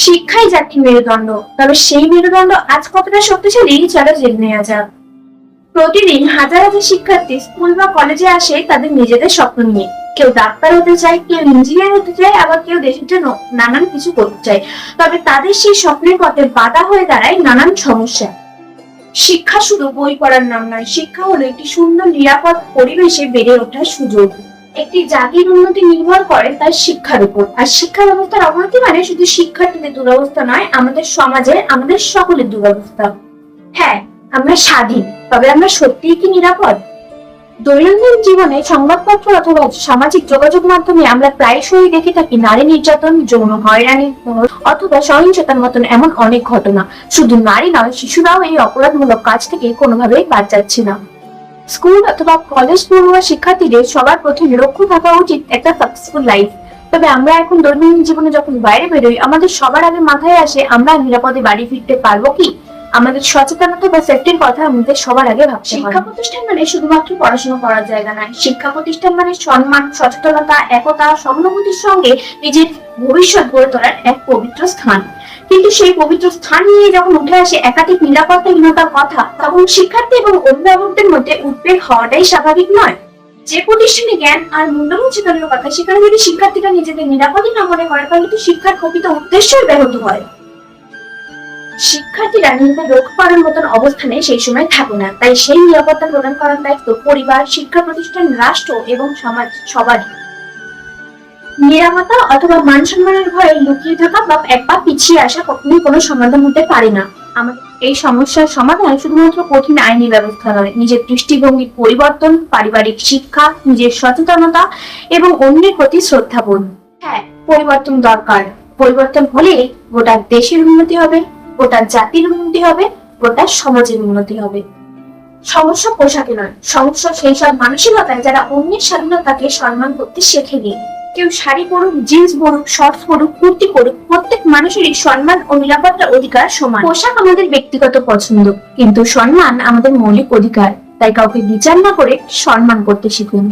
শিক্ষাই জাতির মেরুদণ্ড, তবে সেই মেরুদণ্ড আজ কতটা শক্তিশালী চলো জেনে নেওয়া যাক। প্রতিদিন হাজার হাজার শিক্ষার্থী স্কুল বা কলেজে আসে তাদের নিজেদের স্বপ্ন নিয়ে। কেউ ডাক্তার হতে চায়, কেউ ইঞ্জিনিয়ার হতে চায়, আবার কেউ দেশের জন্য নানান কিছু করতে চায়। তবে তাদের সেই স্বপ্নের পথে বাধা হয়ে দাঁড়ায় নানান সমস্যা। শিক্ষা শুধু বই পড়ার নাম নয়, শিক্ষা হলো একটি সুন্দর নিরাপদ পরিবেশে বেড়ে ওঠার সুযোগ। একটি জাতির উন্নতি নির্ভর করে তার শিক্ষার উপর, আর শিক্ষা ব্যবস্থার অবনতি মানে শুধু শিক্ষার্থীদের দুরবস্থা নয়, আমাদের সমাজে আমাদের সকলের দুরবস্থা। হ্যাঁ, আমরা স্বাধীন, তবে আমরা সত্যিই কি নিরাপদ? দৈনন্দিন জীবনে সংবাদপত্র অথবা সামাজিক যোগাযোগ মাধ্যমে আমরা প্রায়শই দেখে থাকি নারী নির্যাতন, যৌন হয়রানি অথবা সহিংসতার মতন এমন অনেক ঘটনা। শুধু নারী নয়, শিশুরাও এই অপরাধমূলক কাজ থেকে কোনোভাবেই বাদ যাচ্ছে না। স্কুল অথবা কলেজ পড়ুয়া শিক্ষার্থীদের সবার প্রথমে লক্ষ্য থাকা উচিত একটা সাকসেসফুল লাইফ। তবে আমরা এখন দৈনন্দিন জীবনে যখন বাইরে বেরোই, আমাদের সবার আগে মাথায় আসে আমরা নিরাপদে বাড়ি ফিরতে পারবো কি। আমাদের সচেতনতা বা সেফটির কথা আমাদের সবার আগে ভাবতে হয়। শিক্ষা প্রতিষ্ঠান মানে শুধুমাত্র পড়াশোনা করার জায়গা নয়, শিক্ষা প্রতিষ্ঠান মানে সম্মান, সচেতনতা, একতা, সহানুভূতির সঙ্গে নিজের ভবিষ্যৎ গড়ে তোলার এক পবিত্র স্থান। কিন্তু সেই পবিত্র স্থান নিয়ে যখন উঠে আসে একাধিক নিরাপত্তাহীনতার কথা, তখন শিক্ষার্থী এবং অভিভাবকদের মধ্যে উদ্বেগ হওয়াটাই স্বাভাবিক নয়। যে প্রতিষ্ঠানে জ্ঞান আর মূল্যবোধ শেখানোর কথা, সেখানে যদি শিক্ষার্থীরা নিজেদের নিরাপদে না মনে করে, তাহলে তো শিক্ষার প্রকৃত উদ্দেশ্যই ব্যাহত হয়। শিক্ষার্থীরা নিজেদের রক্ষা করার মতন অবস্থানে সেই সময় থাকে না, তাই সেই নিরাপত্তা প্রদান করার দায়িত্ব পরিবার, শিক্ষা প্রতিষ্ঠান, রাষ্ট্র এবং সমাজ সবারই। নিরাপত্তা অথবা মান সম্মানের ভয়ে লুকিয়ে থাকা বা এক পা পিছিয়ে আসা কখনোই কোনো সমাধান হতে পারে না। আমাদের এই সমস্যার সমাধান শুধুমাত্র কঠিন আইনি ব্যবস্থা নয়, নিজের দৃষ্টিভঙ্গির পরিবর্তন, পারিবারিক শিক্ষা, নিজের সচেতনতা এবং অন্যের প্রতি শ্রদ্ধাবোধ। হ্যাঁ, পরিবর্তন দরকার। পরিবর্তন হলে গোটা দেশের উন্নতি হবে, গোটা জাতির উন্নতি হবে, গোটা সমাজের উন্নতি হবে। সমস্যা পোশাকে নয়, সমস্যা সেই সব মানসিকতায় যারা অন্যের স্বাধীনতাকে সম্মান করতে শেখেনি। কেউ শাড়ি পরুক, জিন্স পরুক, শর্টস পরুক, কুর্তি পরুক, প্রত্যেক মানুষেরই সম্মান ও নিরাপত্তার অধিকার সমান। পোশাক আমাদের ব্যক্তিগত পছন্দ, কিন্তু সম্মান আমাদের মৌলিক অধিকার। তাই কাউকে বিচার না করে সম্মান করতে শিখুন।